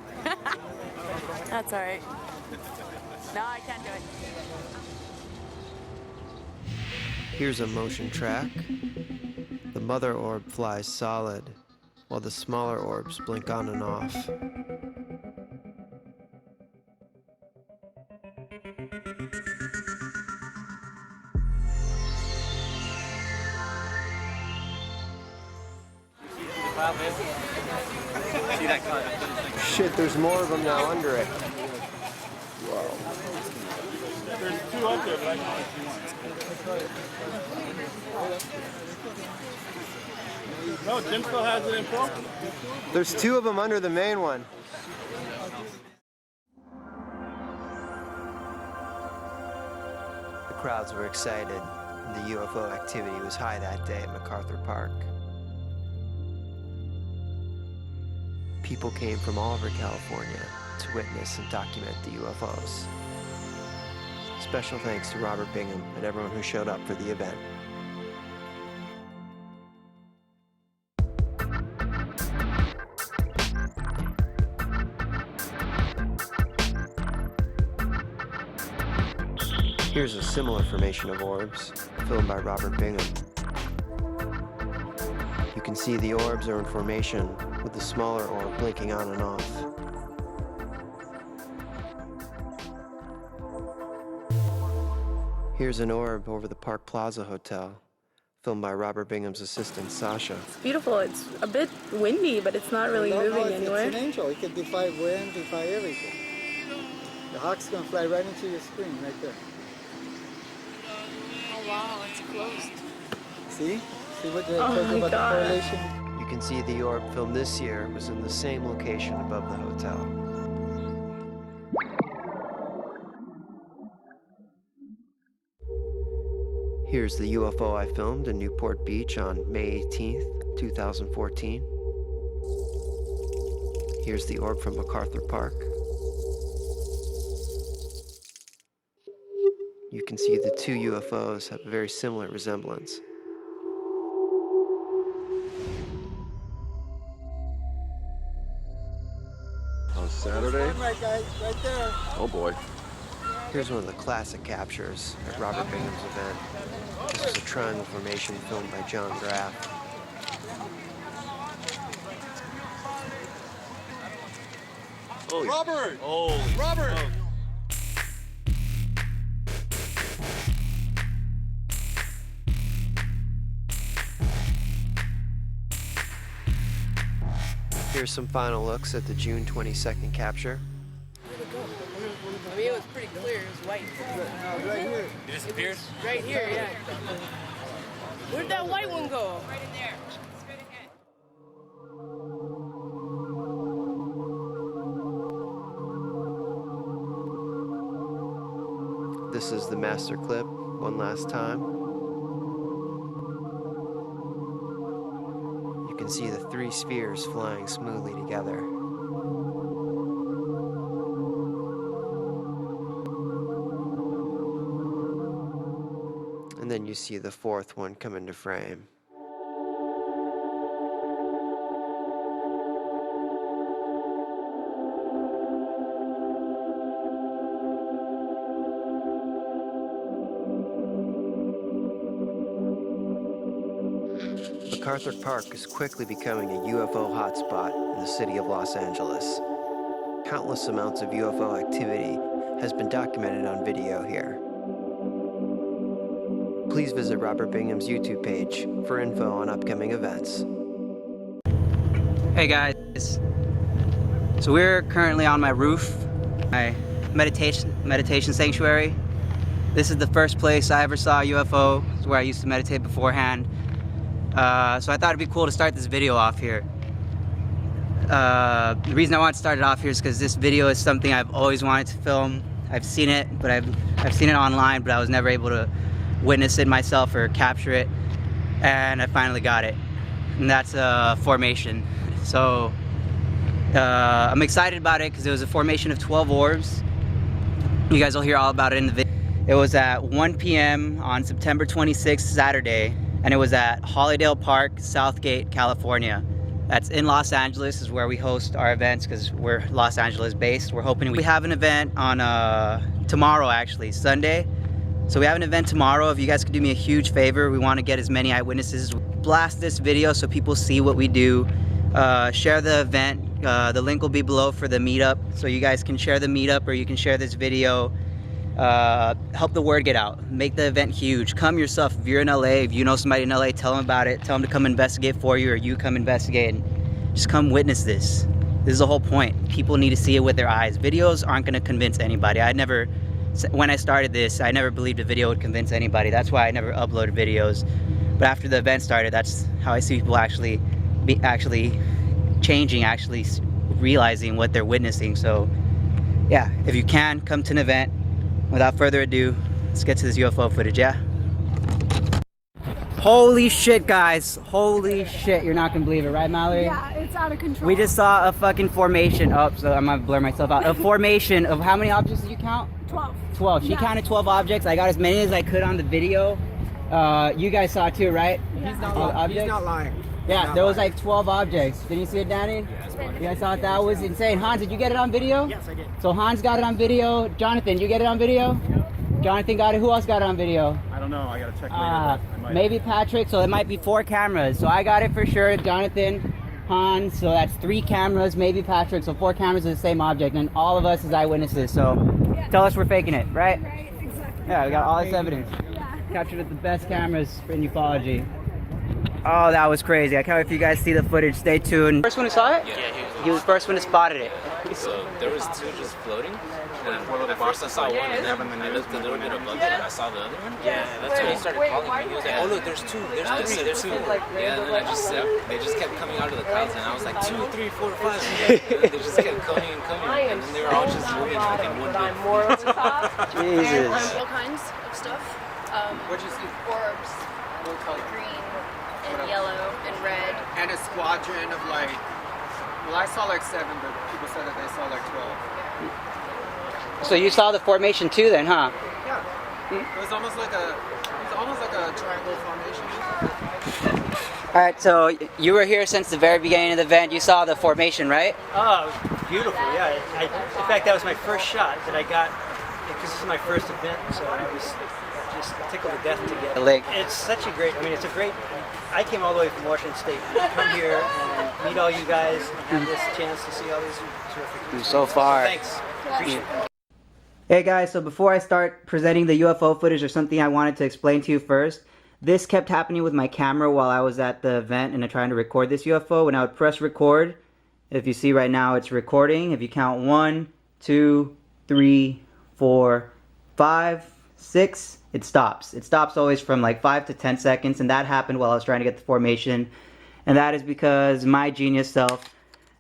Speaker 5: That's all right. No, I can't do it.
Speaker 1: Here's a motion track. The mother orb flies solid, while the smaller orbs blink on and off.
Speaker 4: See that cloud?
Speaker 1: Shit, there's more of them now under it. Whoa.
Speaker 4: There's two up there, but I can't see one. No, Jim still has it in pro.
Speaker 1: There's two of them under the main one. The crowds were excited, and the UFO activity was high that day at MacArthur Park. People came from all over California to witness and document the UFOs. Special thanks to Robert Bingham and everyone who showed up for the event. Here's a similar formation of orbs, filmed by Robert Bingham. You can see the orbs are in formation, with the smaller orb blinking on and off. Here's an orb over the Park Plaza Hotel, filmed by Robert Bingham's assistant, Sasha.
Speaker 5: It's beautiful. It's a bit windy, but it's not really moving anywhere.
Speaker 2: It's an angel. It can defy wind, defy everything. The hawk's going to fly right into your screen, right there.
Speaker 5: Oh, wow. It's closed.
Speaker 2: See? See what they're talking about, the correlation?
Speaker 1: You can see the orb filmed this year was in the same location above the hotel. Here's the UFO I filmed in Newport Beach on May 18th, 2014. Here's the orb from MacArthur Park. You can see the two UFOs have a very similar resemblance.
Speaker 6: On Saturday?
Speaker 2: Right, guys, right there.
Speaker 6: Oh boy.
Speaker 1: Here's one of the classic captures at Robert Bingham's event. This is a triangle formation filmed by John Graff.
Speaker 6: Robert!
Speaker 4: Oh,
Speaker 6: Robert!
Speaker 1: Here's some final looks at the June 22nd capture.
Speaker 5: I mean, it was pretty clear. It was white.
Speaker 2: Right here.
Speaker 4: It disappeared?
Speaker 5: Right here, yeah. Where'd that white one go? Right in there. Straight ahead.
Speaker 1: This is the master clip, one last time. You can see the three spheres flying smoothly together. And then you see the fourth one come into frame. MacArthur Park is quickly becoming a UFO hotspot in the city of Los Angeles. Countless amounts of UFO activity has been documented on video here. Please visit Robert Bingham's YouTube page for info on upcoming events.
Speaker 7: Hey guys, so we're currently on my roof, my meditation sanctuary. This is the first place I ever saw a UFO. It's where I used to meditate beforehand. So I thought it'd be cool to start this video off here. The reason I want to start it off here is because this video is something I've always wanted to film. I've seen it, but I've seen it online, but I was never able to witness it myself or capture it, and I finally got it, and that's a formation. So I'm excited about it because it was a formation of 12 orbs. You guys will hear all about it in the video. It was at 1 p.m. on September 26th, Saturday, and it was at Hollydale Park, Southgate, California. That's in Los Angeles, is where we host our events because we're Los Angeles based. We're hoping we have an event on tomorrow, actually, Sunday. So we have an event tomorrow. If you guys could do me a huge favor, we want to get as many eyewitnesses. Blast this video so people see what we do. Share the event. The link will be below for the meetup, so you guys can share the meetup or you can share this video. Help the word get out. Make the event huge. Come yourself. If you're in LA, if you know somebody in LA, tell them about it. Tell them to come investigate for you, or you come investigate and just come witness this. This is the whole point. People need to see it with their eyes. Videos aren't going to convince anybody. When I started this, I never believed a video would convince anybody. That's why I never uploaded videos. But after the event started, that's how I see people actually changing, actually realizing what they're witnessing. So yeah, if you can, come to an event. Without further ado, let's get to this UFO footage, yeah? Holy shit, guys. Holy shit. You're not gonna believe it, right, Mallory?
Speaker 8: Yeah, it's out of control.
Speaker 7: We just saw a fucking formation. Oh, so I'm gonna blur myself out. A formation of how many objects did you count?
Speaker 8: 12.
Speaker 7: 12. She counted 12 objects. I got as many as I could on the video. You guys saw it too, right?
Speaker 8: Yeah. He's not lying.
Speaker 7: Yeah, there was like 12 objects. Did you see it, Danny? You guys thought that was insane. Hans, did you get it on video?
Speaker 8: Yes, I did.
Speaker 7: So Hans got it on video. Jonathan, you get it on video? Yep. Jonathan got it. Who else got it on video?
Speaker 3: I don't know. I gotta check later.
Speaker 7: Maybe Patrick. So it might be 4 cameras. So I got it for sure. Jonathan, Hans. So that's 3 cameras. Maybe Patrick. So 4 cameras of the same object, and all of us as eyewitnesses. So tell us we're faking it, right?
Speaker 8: Right, exactly.
Speaker 7: Yeah, we got all this evidence.
Speaker 8: Yeah.
Speaker 7: Captured with the best cameras in ufology. Oh, that was crazy. I can't wait for you guys to see the footage. Stay tuned. First one who saw it?
Speaker 10: Yeah,
Speaker 7: he was the first one who spotted it.
Speaker 10: So there was 2 just floating. And at first I saw one, and then I looked a little bit above it, and I saw the other one. Yeah, that's when he started calling me. He was like, "Oh look, there's 2, there's 3, there's 2." Yeah, and then they just kept coming out of the clouds, and I was like 2, 3, 4, 5. And they just kept coming and coming, and then they were all just moving like in one big.
Speaker 7: Jesus.
Speaker 11: All kinds of stuff.
Speaker 12: What'd you see?
Speaker 11: Orbs.
Speaker 12: What color?
Speaker 11: Green and yellow and red.
Speaker 12: And a squadron of like, well, I saw like 7, but people said that they saw like 12.
Speaker 7: So you saw the formation too then, huh?
Speaker 12: Yeah. It was almost like a triangle formation.
Speaker 7: Alright, so you were here since the very beginning of the event. You saw the formation, right?
Speaker 13: Oh, beautiful, yeah. In fact, that was my first shot that I got, because this is my first event, so I was just tickled to death to get it. It's such a great, I came all the way from Washington State to come here and meet all you guys and have this chance to see all these terrific things.
Speaker 7: So far.
Speaker 13: So thanks. Appreciate it.
Speaker 7: Hey guys, so before I start presenting the UFO footage, there's something I wanted to explain to you first. This kept happening with my camera while I was at the event and trying to record this UFO. When I would press record, if you see right now it's recording. If you count 1, 2, 3, 4, 5, 6, it stops. It stops always from like 5 to 10 seconds, and that happened while I was trying to get the formation. And that is because my genius self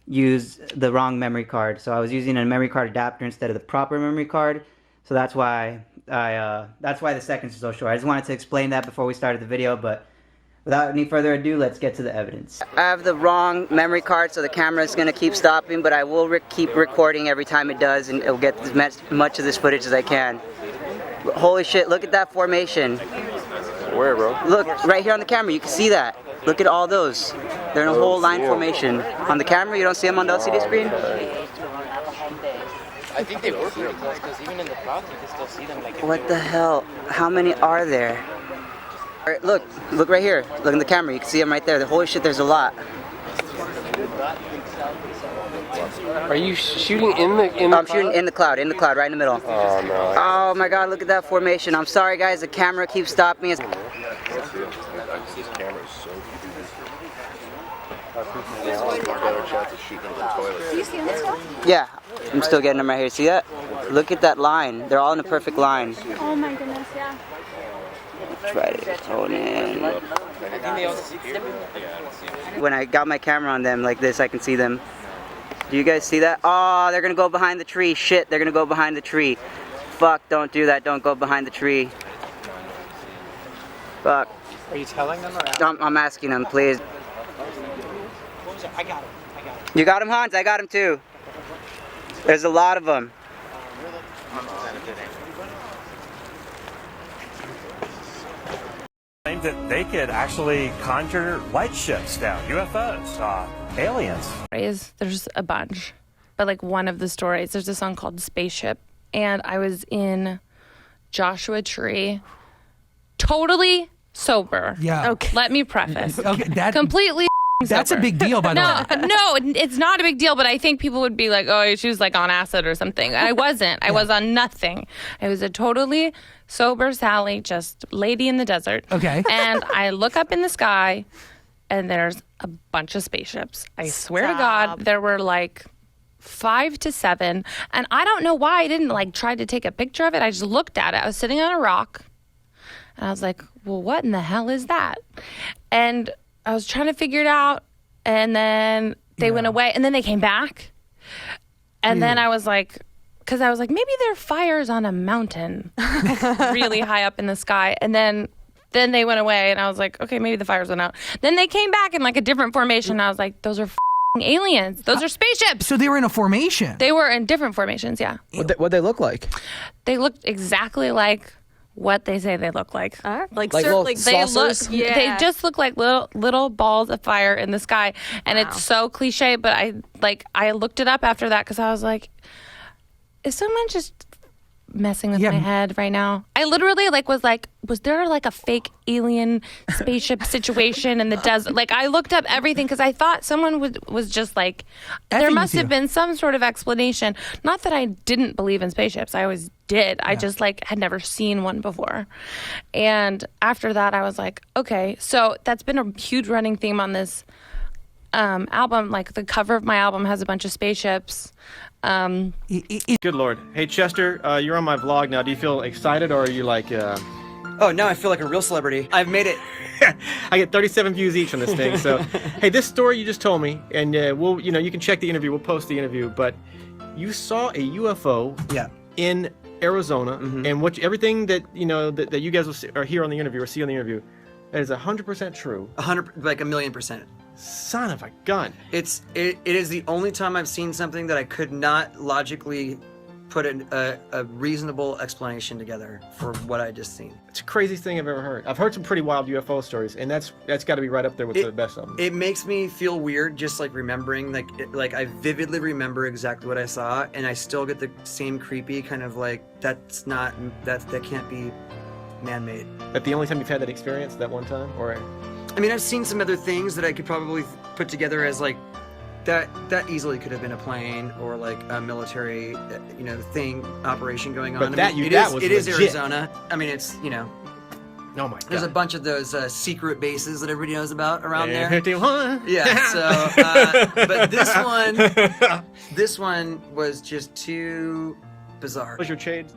Speaker 7: used the wrong memory card. So I was using a memory card adapter instead of the proper memory card. So that's why the seconds are so short. I just wanted to explain that before we started the video, but without any further ado, let's get to the evidence. I have the wrong memory card, so the camera is going to keep stopping, but I will keep recording every time it does, and it'll get as much of this footage as I can. Holy shit, look at that formation.
Speaker 6: Where, bro?
Speaker 7: Look, right here on the camera, you can see that. Look at all those. They're in a whole line formation. On the camera, you don't see them on the LCD screen?
Speaker 10: I think they were pretty close, because even in the clouds you can still see them. Like
Speaker 7: what the hell? How many are there? All right, look right here. Look in the camera. You can see them right there. Holy shit, there's a lot.
Speaker 9: Are you shooting in the
Speaker 7: I'm shooting in the cloud, right in the middle.
Speaker 9: Oh no.
Speaker 7: Oh my god, look at that formation. I'm sorry guys, the camera keeps stopping me.
Speaker 9: This camera is so
Speaker 8: Do you see this stuff?
Speaker 7: Yeah, I'm still getting them right here. See that? Look at that line. They're all in a perfect line.
Speaker 8: Oh my goodness, yeah.
Speaker 7: Try to hone in. When I got my camera on them like this, I can see them. Do you guys see that? Oh, they're gonna go behind the tree. Shit, they're gonna go behind the tree. Fuck, don't do that. Don't go behind the tree. Fuck.
Speaker 12: Are you telling them or
Speaker 7: I'm asking them, please.
Speaker 12: I got it.
Speaker 7: You got him, Hans? I got him too. There's a lot of them.
Speaker 14: Claimed that they could actually conjure light ships down, UFOs, aliens.
Speaker 15: There's a bunch, but like one of the stories, there's a song called Spaceship, and I was in Joshua Tree, totally sober.
Speaker 16: Yeah.
Speaker 15: Okay. Let me preface.
Speaker 16: Okay,
Speaker 15: completely.
Speaker 16: That's a big deal, by the way.
Speaker 15: No, it's not a big deal, but I think people would be like, oh, she was like on acid or something. I wasn't. I was on nothing. I was a totally sober Sally, just lady in the desert.
Speaker 16: Okay.
Speaker 15: And I look up in the sky, and there's a bunch of spaceships. I swear to God, there were like 5 to 7. And I don't know why I didn't like try to take a picture of it. I just looked at it. I was sitting on a rock, and I was like, well, what in the hell is that? And I was trying to figure it out, and then they went away, and then they came back. And then I was like, because I was like, maybe there are fires on a mountain really high up in the sky. And then they went away, and I was like, okay, maybe the fires went out. Then they came back in like a different formation. And I was like, those are aliens. Those are spaceships.
Speaker 16: So they were in a formation?
Speaker 15: They were in different formations, yeah.
Speaker 17: What'd they look like?
Speaker 15: They looked exactly like what they say they look like.
Speaker 17: Like little saucers?
Speaker 15: They just look like little balls of fire in the sky, and it's so cliche. But I looked it up after that because I was like, is someone just messing with my head right now? I literally was there like a fake alien spaceship situation in the desert? Like I looked up everything because I thought someone was just like, there must have been some sort of explanation. Not that I didn't believe in spaceships. I always did. I just had never seen one before. And after that, I was like, okay, so that's been a huge running theme on this album. Like the cover of my album has a bunch of spaceships.
Speaker 18: Good Lord. Hey, Chester, you're on my vlog now. Do you feel excited, or are you like...
Speaker 17: Oh, now I feel like a real celebrity. I've made it.
Speaker 18: I get 37 views each on this thing. So, hey, this story you just told me, and we'll, you can check the interview. We'll post the interview. But you saw a UFO in Arizona, and everything that, that you guys are here on the interview or see on the interview, that is 100% true.
Speaker 17: 1,000,000%.
Speaker 18: Son of a gun.
Speaker 17: It is the only time I've seen something that I could not logically put a reasonable explanation together for what I just seen.
Speaker 18: It's the craziest thing I've ever heard. I've heard some pretty wild UFO stories, and that's got to be right up there with the best of them.
Speaker 17: It makes me feel weird just like remembering, like I vividly remember exactly what I saw, and I still get the same creepy kind of like, that can't be man-made.
Speaker 18: But the only time you've had that experience, that one time, or?
Speaker 17: I mean, I've seen some other things that I could probably put together as like, that easily could have been a plane or like a military, operation going on.
Speaker 18: But
Speaker 17: it is Arizona. I mean, it's,
Speaker 18: Oh my God.
Speaker 17: There's a bunch of those secret bases that everybody knows about around there.
Speaker 18: 51.
Speaker 17: Yeah, so, but this one was just too bizarre.
Speaker 18: What's your shade?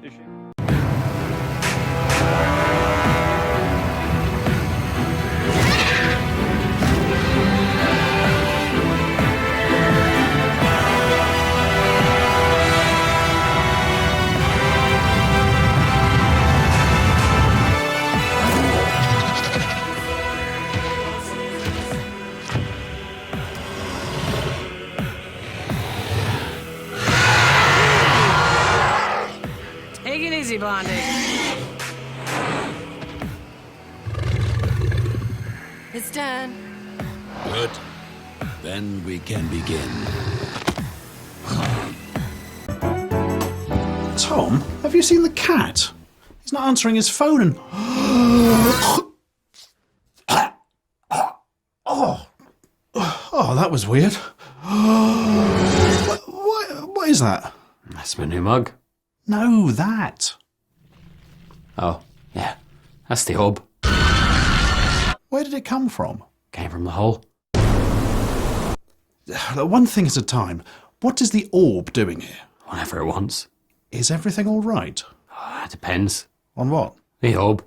Speaker 5: Take it easy, Blondie. It's done.
Speaker 20: Good. Then we can begin.
Speaker 22: Tom, have you seen the cat? He's not answering his phone and...
Speaker 19: Oh, that was weird. What is that?
Speaker 21: That's my new mug.
Speaker 19: No, that.
Speaker 21: Oh, yeah. That's the orb.
Speaker 19: Where did it come from?
Speaker 21: Came from the hole.
Speaker 19: One thing at a time. What is the orb doing here?
Speaker 21: Whatever it wants.
Speaker 19: Is everything all right?
Speaker 21: It depends.
Speaker 19: On what?
Speaker 21: The orb.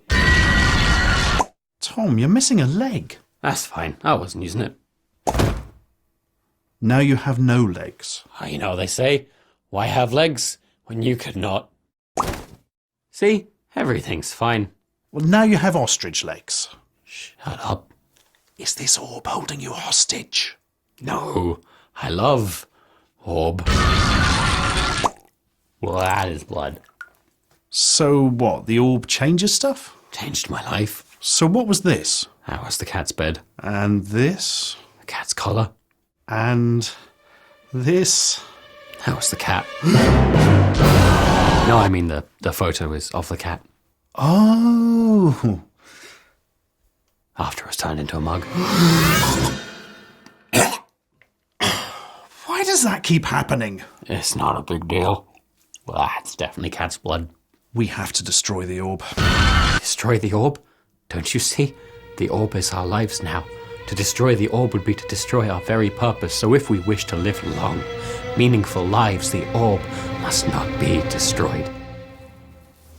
Speaker 19: Tom, you're missing a leg.
Speaker 21: That's fine. I wasn't using it.
Speaker 19: Now you have no legs.
Speaker 21: Oh, you know what they say. Why have legs when you could not? See? Everything's fine.
Speaker 19: Well, now you have ostrich legs.
Speaker 21: Shut up.
Speaker 19: Is this orb holding you hostage?
Speaker 21: No. I love orb. Well, that is blood.
Speaker 19: So what? The orb changes stuff?
Speaker 21: Changed my life.
Speaker 19: So what was this?
Speaker 21: That was the cat's bed.
Speaker 19: And this?
Speaker 21: The cat's collar.
Speaker 19: And this?
Speaker 21: That was the cat. No, I mean the photo is of the cat.
Speaker 19: Oh.
Speaker 21: After it was turned into a mug.
Speaker 19: Why does that keep happening?
Speaker 21: It's not a big deal. Well, that's definitely cat's blood.
Speaker 19: We have to destroy the orb.
Speaker 21: Destroy the orb? Don't you see? The orb is our lives now. To destroy the orb would be to destroy our very purpose. So if we wish to live long, meaningful lives, the orb must not be destroyed.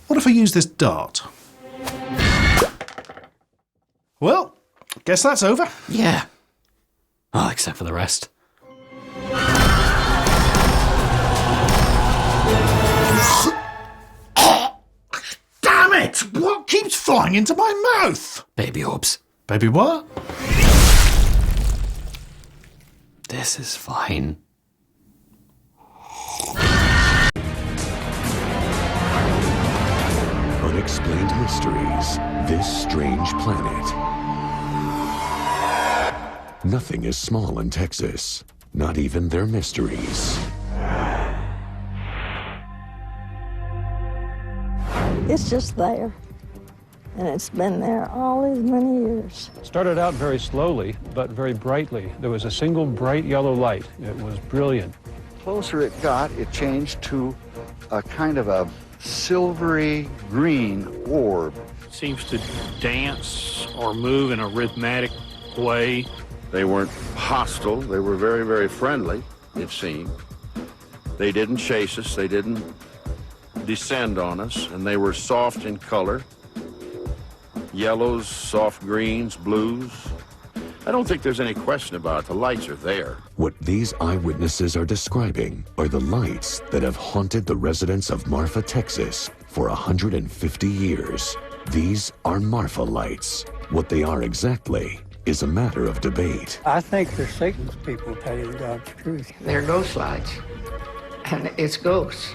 Speaker 19: What if I use this dart? Well, guess that's over.
Speaker 21: Yeah. Well, except for the rest.
Speaker 19: Damn it! What keeps flying into my mouth?
Speaker 21: Baby orbs.
Speaker 19: Baby what?
Speaker 21: This is fine.
Speaker 22: Unexplained mysteries. This strange planet. Nothing is small in Texas. Not even their mysteries.
Speaker 23: It's just there. And it's been there all these many years.
Speaker 24: Started out very slowly, but very brightly. There was a single bright yellow light. It was brilliant.
Speaker 25: The closer it got, it changed to a kind of a silvery green orb.
Speaker 26: Seems to dance or move in a rhythmic way.
Speaker 25: They weren't hostile. They were very, very friendly, it seemed. They didn't chase us. They didn't descend on us. And they were soft in color. Yellows, soft greens, blues. I don't think there's any question about it. The lights are there.
Speaker 22: What these eyewitnesses are describing are the lights that have haunted the residents of Marfa, Texas for 150 years. These are Marfa lights. What they are exactly is a matter of debate.
Speaker 27: I think they're Satan's people telling God's truth.
Speaker 29: They're ghost lights, and it's ghosts.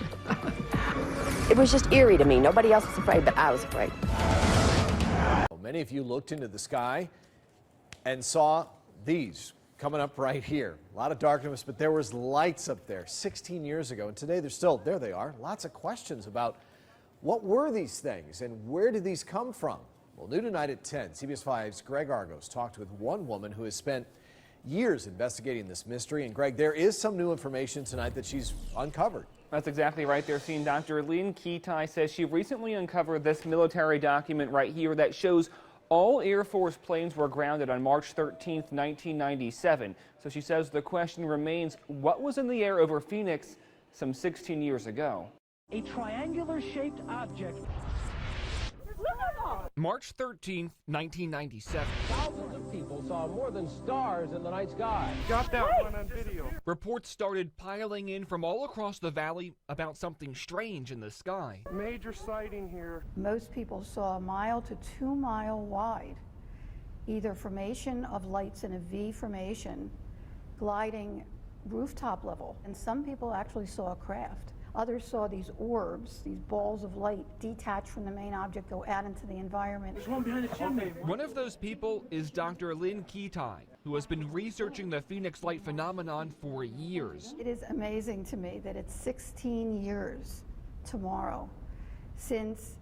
Speaker 30: It was just eerie to me. Nobody else was afraid, but I was afraid.
Speaker 31: Many of you looked into the sky and saw these coming up right here. A lot of darkness, but there was lights up there 16 years ago, and today they're still, there they are. Lots of questions about what were these things and where did these come from? Well, new tonight at 10, CBS 5's Greg Argos talked with one woman who has spent years investigating this mystery. And Greg, there is some new information tonight that she's uncovered.
Speaker 32: That's exactly right there, Scene. Dr. Lynn Kitai says she recently uncovered this military document right here that shows all Air Force planes were grounded on March 13th, 1997. So she says the question remains, what was in the air over Phoenix some 16 years ago?
Speaker 33: A triangular-shaped object.
Speaker 34: March 13th, 1997.
Speaker 33: Thousands of people saw more than stars in the night sky.
Speaker 34: Got that one on video. Reports started piling in from all across the valley about something strange in the sky.
Speaker 33: Major sighting here.
Speaker 35: Most people saw a mile to 2 mile wide, either formation of lights in a V formation, gliding rooftop level, and some people actually saw a craft. Others saw these orbs, these balls of light, detach from the main object, go out into the environment.
Speaker 33: There's one behind the chimney.
Speaker 34: One of those people is Dr. Lynn Kitai, who has been researching the Phoenix Light phenomenon for years.
Speaker 35: It is amazing to me that it's 16 years tomorrow since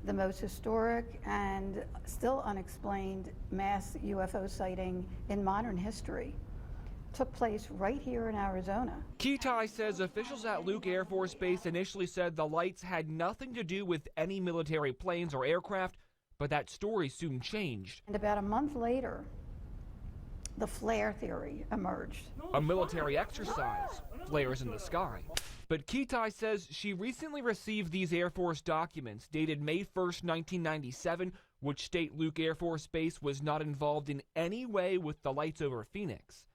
Speaker 35: the most historic and still unexplained mass UFO sighting in modern history took place right here in Arizona.
Speaker 34: Kitai says officials at Luke Air Force Base initially said the lights had nothing to do with any military planes or aircraft, but that story soon changed.
Speaker 35: And about a month later, the flare theory emerged.
Speaker 34: A military exercise, flares in the sky. But Kitai says she recently received these Air Force documents dated May 1st, 1997, which state Luke Air Force Base was not involved in any way with the lights over Phoenix.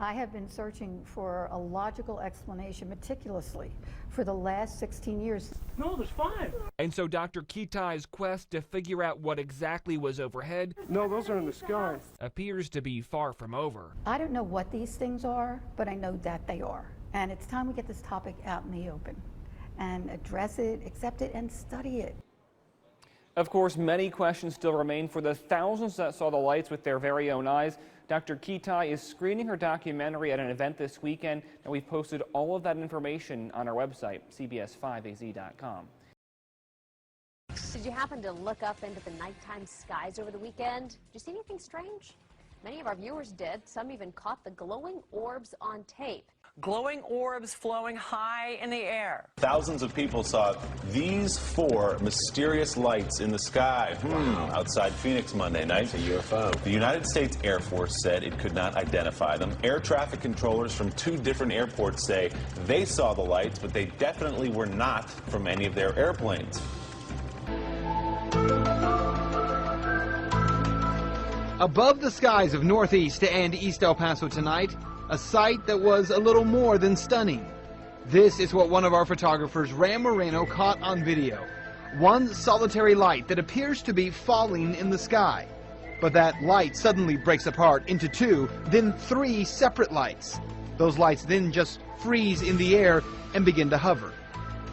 Speaker 35: I have been searching for a logical explanation meticulously for the last 16 years.
Speaker 34: No, there's 5. And so Dr. Kitai's quest to figure out what exactly was overhead,
Speaker 33: No, those are in the sky.
Speaker 34: appears to be far from over.
Speaker 35: I don't know what these things are, but I know that they are. And it's time we get this topic out in the open and address it, accept it, and study it.
Speaker 32: Of course, many questions still remain for the thousands that saw the lights with their very own eyes. Dr. Kitai is screening her documentary at an event this weekend, and we've posted all of that information on our website, cbs5az.com.
Speaker 1: Did you happen to look up into the nighttime skies over the weekend? Did you see anything strange? Many of our viewers did. Some even caught the glowing orbs on tape.
Speaker 2: Glowing orbs flowing high in the air.
Speaker 3: Thousands of people saw these 4 mysterious lights in the sky outside Phoenix Monday night.
Speaker 21: A UFO.
Speaker 3: The United States Air Force said it could not identify them. Air traffic controllers from 2 different airports say they saw the lights, but they definitely were not from any of their airplanes.
Speaker 4: Above the skies of Northeast and East El Paso tonight, a sight that was a little more than stunning. This is what one of our photographers, Ram Moreno, caught on video. One solitary light that appears to be falling in the sky. But that light suddenly breaks apart into 2, then 3 separate lights. Those lights then just freeze in the air and begin to hover.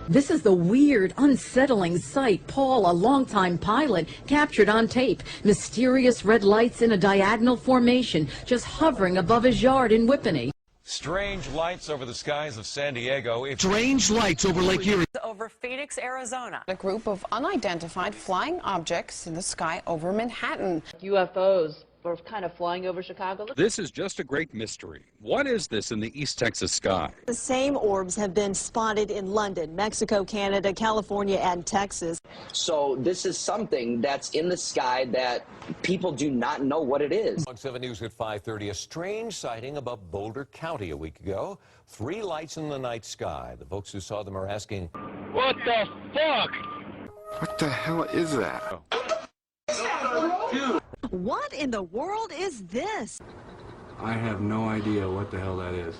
Speaker 6: This is the weird, unsettling sight Paul, a longtime pilot, captured on tape. Mysterious red lights in a diagonal formation just hovering above his yard in Whippany.
Speaker 7: Strange lights over the skies of San Diego.
Speaker 19: Strange lights over Lake Erie.
Speaker 2: Over Phoenix, Arizona.
Speaker 8: A group of unidentified flying objects in the sky over Manhattan.
Speaker 9: UFOs were kind of flying over Chicago.
Speaker 7: This is just a great mystery. What is this in the East Texas sky?
Speaker 10: The same orbs have been spotted in London, Mexico, Canada, California, and Texas.
Speaker 11: So this is something that's in the sky that people do not know what it is.
Speaker 7: On 7 News at 5:30, a strange sighting above Boulder County a week ago. 3 lights in the night sky. The folks who saw them are asking, what the fuck?
Speaker 12: What the hell is that?
Speaker 10: What in the world is this?
Speaker 12: I have no idea what the hell that is.